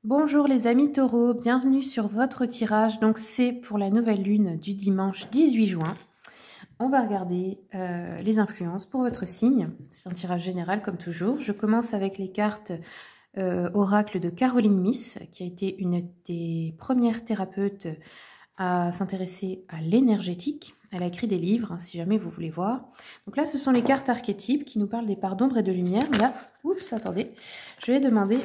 Bonjour les amis taureaux, bienvenue sur votre tirage. Donc c'est pour la nouvelle lune du dimanche 18 juin. On va regarder les influences pour votre signe. C'est un tirage général comme toujours. Je commence avec les cartes oracle de Caroline Myss, qui a été une des premières thérapeutes à s'intéresser à l'énergétique. Elle a écrit des livres, hein, si jamais vous voulez voir. Donc là, ce sont les cartes archétypes qui nous parlent des parts d'ombre et de lumière. Mais là, oups, attendez, je vais demander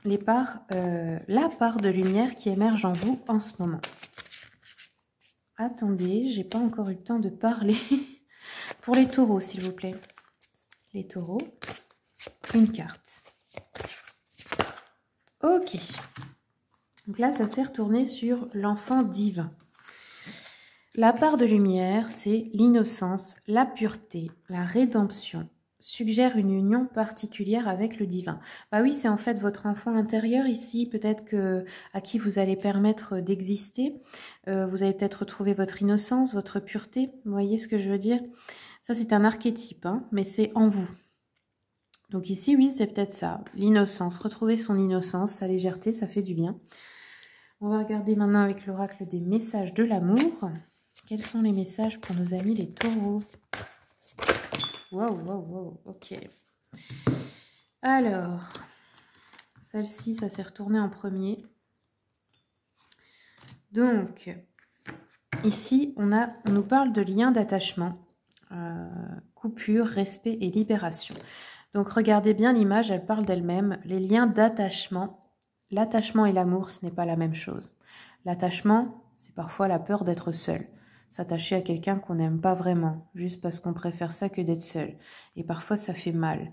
la part de lumière qui émerge en vous en ce moment. Attendez, j'ai pas encore eu le temps de parler. Pour les taureaux, s'il vous plaît. Les taureaux, une carte. Ok. Donc là, ça s'est retourné sur l'enfant divin. La part de lumière, c'est l'innocence, la pureté, la rédemption, suggère une union particulière avec le divin. Bah oui, c'est en fait votre enfant intérieur ici, peut-être à qui vous allez permettre d'exister. Vous allez peut-être retrouver votre innocence, votre pureté. Vous voyez ce que je veux dire? Ça, c'est un archétype, hein, mais c'est en vous. Donc ici, oui, c'est peut-être ça. L'innocence, retrouver son innocence, sa légèreté, ça fait du bien. On va regarder maintenant avec l'oracle des messages de l'amour. Quels sont les messages pour nos amis les taureaux? Wow, ok. Alors, celle-ci, ça s'est retourné en premier. Donc, ici, on nous parle de lien d'attachement, coupure, respect et libération. Donc, regardez bien l'image, elle parle d'elle-même. Les liens d'attachement, l'attachement et l'amour, ce n'est pas la même chose. L'attachement, c'est parfois la peur d'être seul. S'attacher à quelqu'un qu'on n'aime pas vraiment, juste parce qu'on préfère ça que d'être seul. Et parfois, ça fait mal.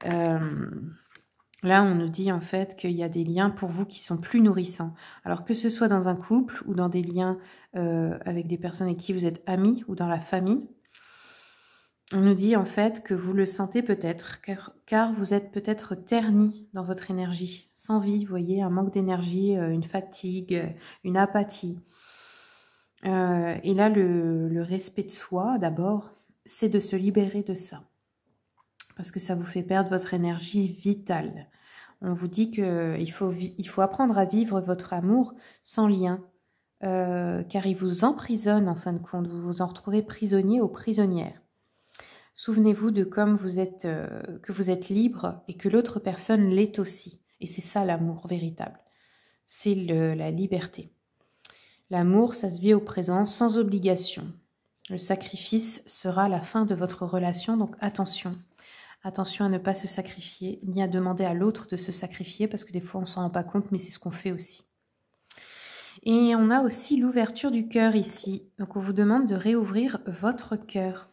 Là, on nous dit en fait qu'il y a des liens pour vous qui sont plus nourrissants. Alors que ce soit dans un couple ou dans des liens avec des personnes avec qui vous êtes amis ou dans la famille, on nous dit en fait que vous le sentez peut-être, car vous êtes peut-être terni dans votre énergie, sans vie, vous voyez, un manque d'énergie, une fatigue, une apathie. Et là, le respect de soi, d'abord, c'est de se libérer de ça. Parce que ça vous fait perdre votre énergie vitale. On vous dit qu'il faut apprendre à vivre votre amour sans lien, car il vous emprisonne en fin de compte. Vous vous en retrouvez prisonnier ou prisonnière. Souvenez-vous de comme vous êtes, que vous êtes libre et que l'autre personne l'est aussi. Et c'est ça l'amour véritable. C'est la liberté. L'amour, ça se vit au présent, sans obligation. Le sacrifice sera la fin de votre relation, donc attention. Attention à ne pas se sacrifier, ni à demander à l'autre de se sacrifier, parce que des fois on ne s'en rend pas compte, mais c'est ce qu'on fait aussi. Et on a aussi l'ouverture du cœur ici. Donc on vous demande de réouvrir votre cœur,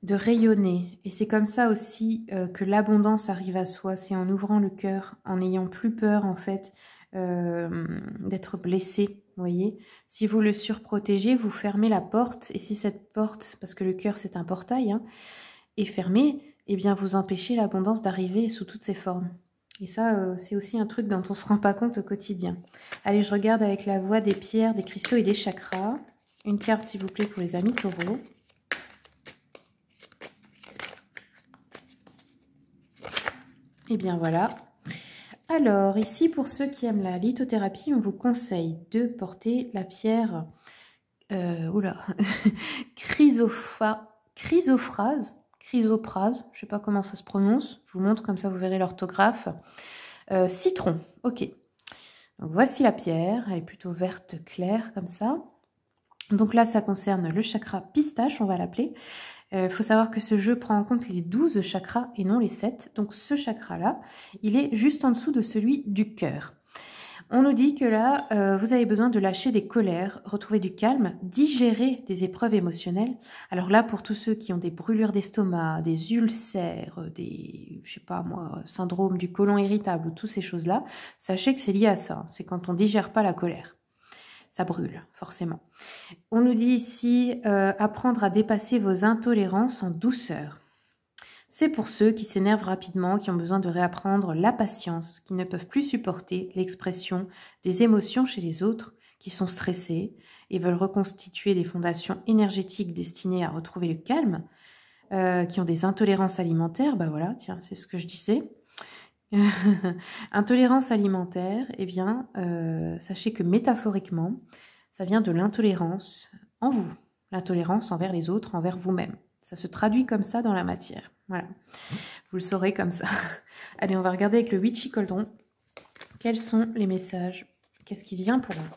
de rayonner. Et c'est comme ça aussi que l'abondance arrive à soi. C'est en ouvrant le cœur, en n'ayant plus peur en fait d'être blessé. Vous voyez, si vous le surprotégez, vous fermez la porte. Et si cette porte, parce que le cœur c'est un portail, hein, est fermée, eh bien vous empêchez l'abondance d'arriver sous toutes ses formes. Et ça, c'est aussi un truc dont on ne se rend pas compte au quotidien. Allez, je regarde avec la voie des pierres, des cristaux et des chakras. Une carte, s'il vous plaît, pour les amis taureaux. Et bien voilà. Alors, ici, pour ceux qui aiment la lithothérapie, on vous conseille de porter la pierre chrysoprase, je ne sais pas comment ça se prononce, je vous montre comme ça vous verrez l'orthographe. Citron, ok. Donc, voici la pierre, elle est plutôt verte claire comme ça. Donc là, ça concerne le chakra pistache, on va l'appeler. Faut savoir que ce jeu prend en compte les 12 chakras et non les 7. Donc ce chakra-là, il est juste en dessous de celui du cœur. On nous dit que là, vous avez besoin de lâcher des colères, retrouver du calme, digérer des épreuves émotionnelles. Alors là, pour tous ceux qui ont des brûlures d'estomac, des ulcères, des, je sais pas moi, syndrome du côlon irritable ou toutes ces choses-là, sachez que c'est lié à ça. C'est quand on digère pas la colère. Ça brûle, forcément. On nous dit ici, apprendre à dépasser vos intolérances en douceur. C'est pour ceux qui s'énervent rapidement, qui ont besoin de réapprendre la patience, qui ne peuvent plus supporter l'expression des émotions chez les autres, qui sont stressés et veulent reconstituer des fondations énergétiques destinées à retrouver le calme, qui ont des intolérances alimentaires, bah voilà, tiens, c'est ce que je disais. Intolérance alimentaire, eh bien, sachez que métaphoriquement, ça vient de l'intolérance en vous, l'intolérance envers les autres, envers vous-même. Ça se traduit comme ça dans la matière. Voilà, vous le saurez comme ça. Allez, on va regarder avec le Witchy Cauldron. Quels sont les messages? Qu'est-ce qui vient pour vous?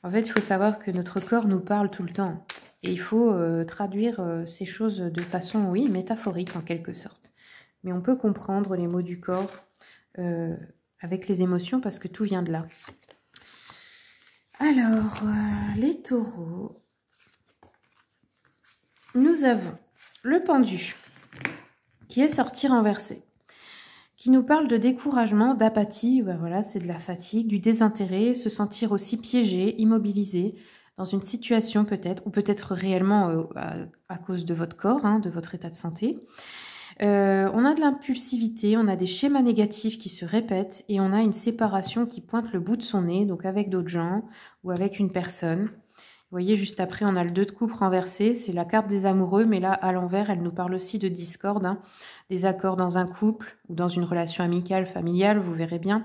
En fait, il faut savoir que notre corps nous parle tout le temps. Et il faut traduire ces choses de façon, oui, métaphorique en quelque sorte. Mais on peut comprendre les mots du corps avec les émotions parce que tout vient de là. Alors, les taureaux. Nous avons le pendu qui est sorti renversé, qui nous parle de découragement, d'apathie, ben voilà, c'est de la fatigue, du désintérêt, se sentir aussi piégé, immobilisé dans une situation peut-être, ou peut-être réellement à cause de votre corps, hein, de votre état de santé. On a de l'impulsivité, on a des schémas négatifs qui se répètent et on a une séparation qui pointe le bout de son nez, donc avec d'autres gens ou avec une personne. Vous voyez, juste après, on a le 2 de coupe renversé, c'est la carte des amoureux, mais là, à l'envers, elle nous parle aussi de discorde, hein, des accords dans un couple ou dans une relation amicale, familiale, vous verrez bien,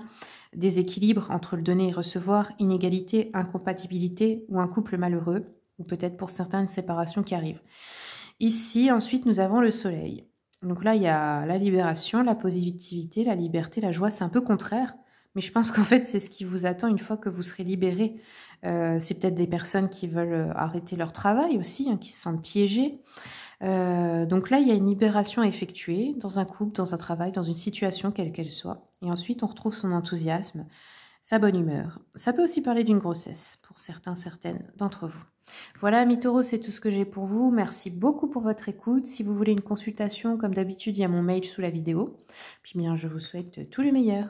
déséquilibre entre le donner et recevoir, inégalité, incompatibilité ou un couple malheureux, ou peut-être pour certains une séparation qui arrive. Ici, ensuite, nous avons le soleil. Donc là, il y a la libération, la positivité, la liberté, la joie. C'est un peu contraire, mais je pense qu'en fait, c'est ce qui vous attend une fois que vous serez libéré. C'est peut-être des personnes qui veulent arrêter leur travail aussi, hein, qui se sentent piégées. Donc là, il y a une libération effectuée dans un couple, dans un travail, dans une situation, quelle qu'elle soit. Et ensuite, on retrouve son enthousiasme, sa bonne humeur. Ça peut aussi parler d'une grossesse pour certains, certaines d'entre vous. Voilà, amis taureaux, c'est tout ce que j'ai pour vous. Merci beaucoup pour votre écoute. Si vous voulez une consultation, comme d'habitude, il y a mon mail sous la vidéo. Puis bien, je vous souhaite tout le meilleur.